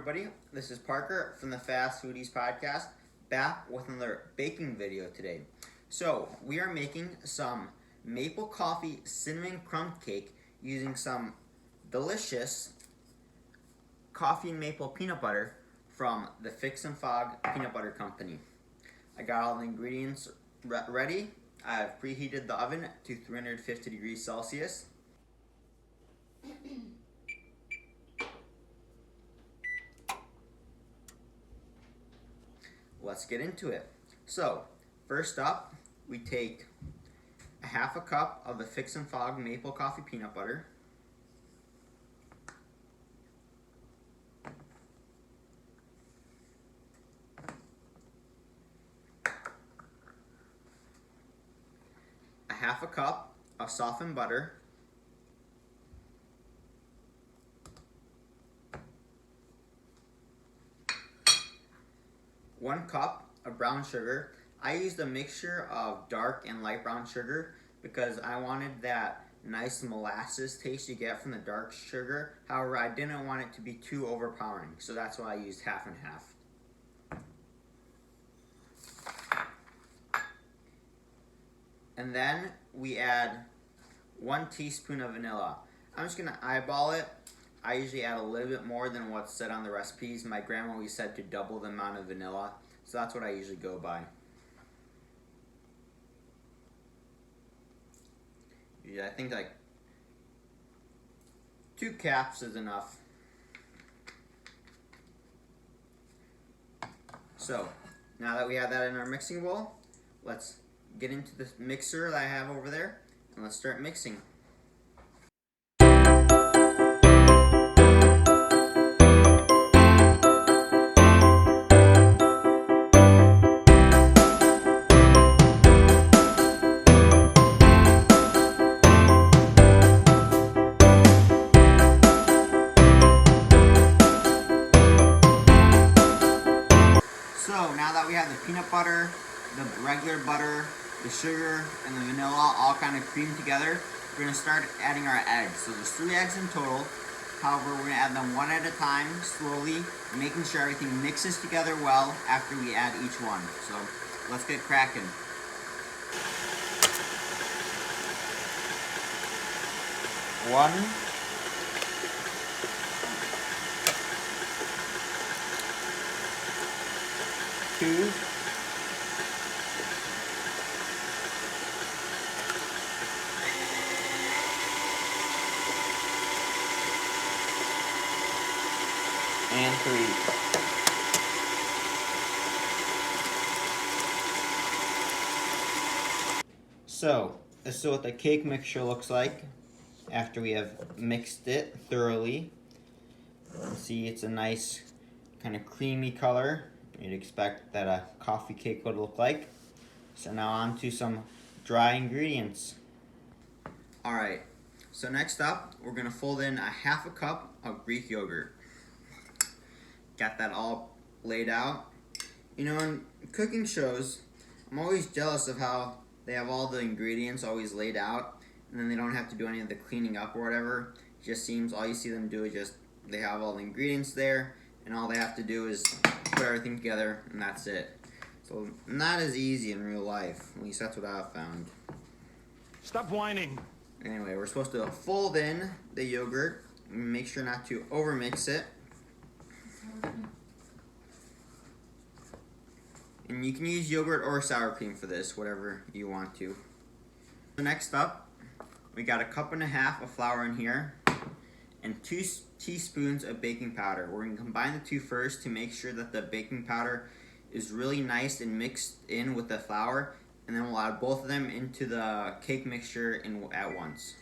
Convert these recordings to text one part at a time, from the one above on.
everybody. This is Parker from the Fast Foodies Podcast, back with another baking video today. So, we are making some maple coffee cinnamon crumb cake using some delicious coffee and maple peanut butter from the Fix and Fog Peanut Butter Company. I got all the ingredients ready. I've preheated the oven to 350 degrees Celsius. Let's get into it. So, first up, we take a half a cup of the Fix and Fog maple coffee peanut butter. A half a cup of softened butter. One cup of brown sugar. I used a mixture of dark and light brown sugar because I wanted that nice molasses taste you get from the dark sugar. However, I didn't want it to be too overpowering, so that's why I used half and half. And then we add 1 teaspoon of vanilla. I'm just gonna eyeball it. I usually add a little bit more than what's said on the recipes. My grandma always said to double the amount of vanilla, so that's what I usually go by. Yeah, I think like 2 caps is enough. So, now that we have that in our mixing bowl, let's get into the mixer that I have over there, and let's start mixing. So now that we have the peanut butter, the regular butter, the sugar, and the vanilla all kind of creamed together, we're going to start adding our eggs. So there's 3 eggs in total. However, we're going to add them one at a time, slowly, making sure everything mixes together well after we add each one. So let's get cracking. One. 2, and 3. So, this is what the cake mixture looks like after we have mixed it thoroughly. You can see it's a nice kind of creamy color. You'd expect that a coffee cake would look like. So now on to some dry ingredients. Alright, so next up, we're going to fold in a half a cup of Greek yogurt. Got that all laid out. You know, in cooking shows, I'm always jealous of how they have all the ingredients always laid out, and then they don't have to do any of the cleaning up or whatever. It just seems all you see them do is just, they have all the ingredients there, and all they have to do is put everything together, and that's it. So not as easy in real life. At least that's what I've found. Stop whining. Anyway, we're supposed to fold in the yogurt. Make sure not to overmix it. And you can use yogurt or sour cream for this, whatever you want to. So next up, we got 1.5 cups of flour in here and 2 teaspoons of baking powder. We're going to combine the two first to make sure that the baking powder is really nice and mixed in with the flour, and then we'll add both of them into the cake mixture at once.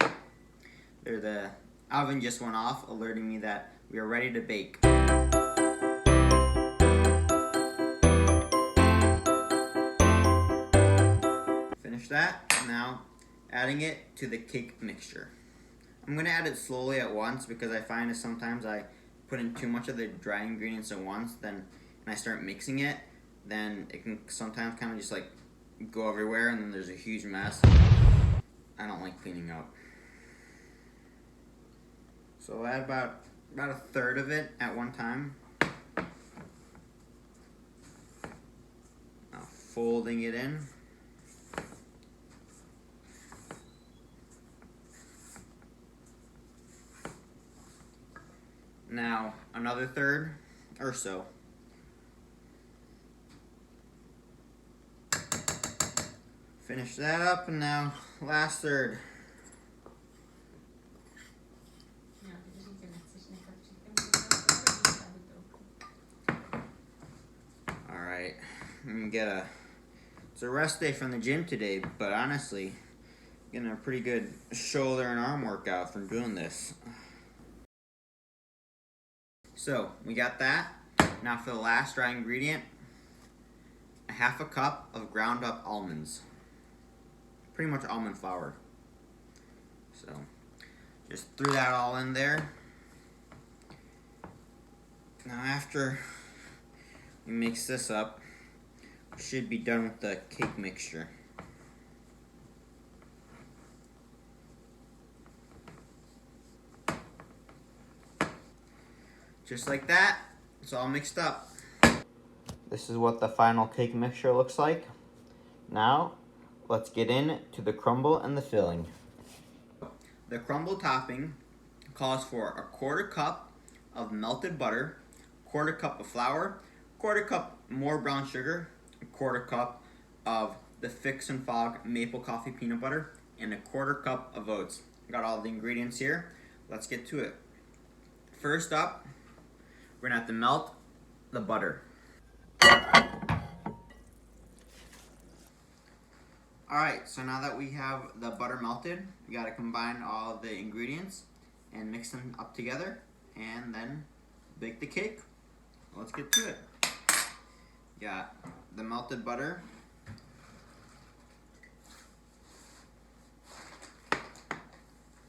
There, the oven just went off, alerting me that we are ready to bake. Finish that. Now adding it to the cake mixture. I'm going to add it slowly at once because I find that sometimes I put in too much of the dry ingredients at once, then and I start mixing it, then it can sometimes kind of just like go everywhere and then there's a huge mess. I don't like cleaning up. So I add about a third of it at one time. folding it in. Now, another third or so. Finish that up, and now last third. Alright, I'm gonna it's a rest day from the gym today, but honestly, getting a pretty good shoulder and arm workout from doing this. So, we got that. Now for the last dry ingredient, a half a cup of ground up almonds. Pretty much almond flour. So, just threw that all in there. Now after we mix this up, we should be done with the cake mixture. Just like that, it's all mixed up. This is what the final cake mixture looks like. Now, let's get into the crumble and the filling. The crumble topping calls for a 1/4 cup of melted butter, 1/4 cup of flour, 1/4 cup more brown sugar, a 1/4 cup of the Fix and Fog maple coffee peanut butter, and a 1/4 cup of oats. Got all the ingredients here. Let's get to it. First up, we're gonna have to melt the butter. Alright, so now that we have the butter melted, we gotta combine all the ingredients and mix them up together and then bake the cake. Let's get to it. Got the melted butter,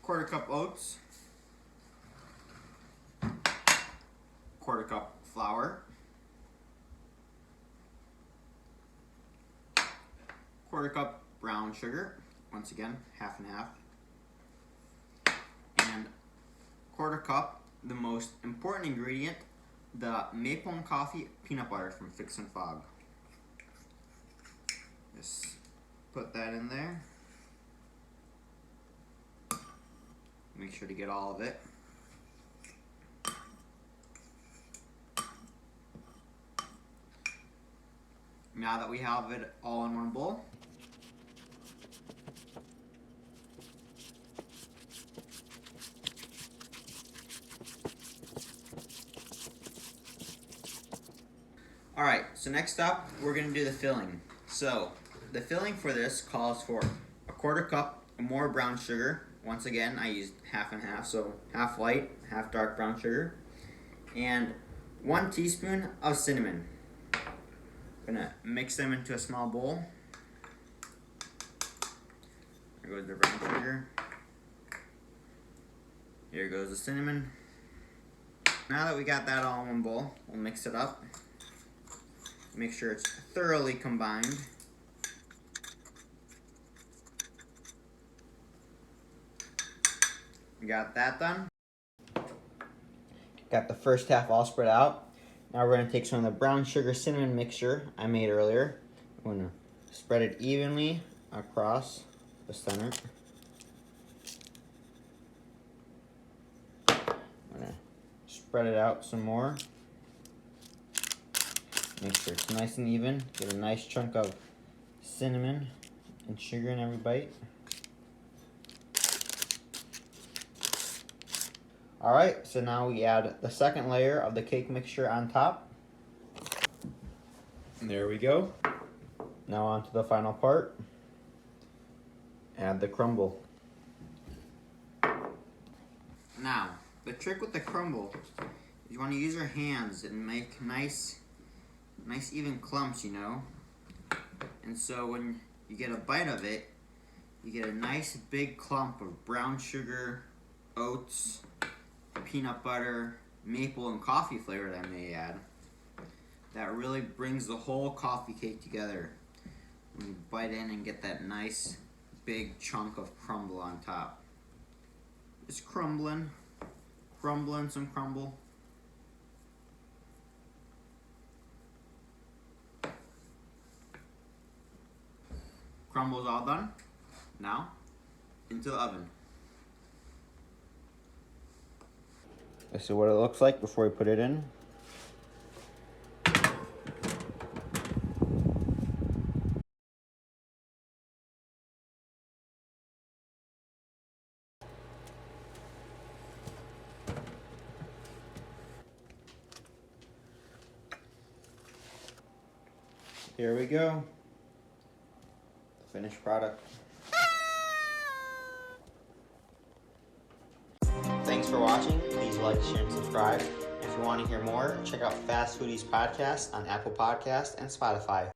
quarter cup oats, 1/4 cup flour, 1/4 cup brown sugar, once again, half and half, and 1/4 cup, the most important ingredient, the maple and coffee peanut butter from Fix and Fog. Just put that in there. Make sure to get all of it. Now that we have it all in one bowl, alright, so next up, we're going to do the filling. So, the filling for this calls for a 1/4 cup more brown sugar. Once again, I used half and half, so half light, half dark brown sugar. And 1 teaspoon of cinnamon. I'm going to mix them into a small bowl. There goes the brown sugar. Here goes the cinnamon. Now that we got that all in one bowl, we'll mix it up. Make sure it's thoroughly combined. We got that done. Got the first half all spread out. Now we're going to take some of the brown sugar cinnamon mixture I made earlier. I'm going to spread it evenly across the center. I'm going to spread it out some more. Make sure it's nice and even. Get a nice chunk of cinnamon and sugar in every bite. Alright, so now we add the second layer of the cake mixture on top. And there we go. Now on to the final part. Add the crumble. Now, the trick with the crumble is you want to use your hands and make nice even clumps, you know. And so when you get a bite of it, you get a nice big clump of brown sugar, oats, peanut butter, maple, and coffee flavor that I may add. That really brings the whole coffee cake together when you bite in and get that nice big chunk of crumble on top. Just crumbling some crumble. crumble's all done. Now, into the oven. This is what it looks like before we put it in. Here we go. Finished product. Thanks for watching. Please like, share, and subscribe. If you want to hear more, check out Fast Foodies Podcast on Apple Podcasts and Spotify.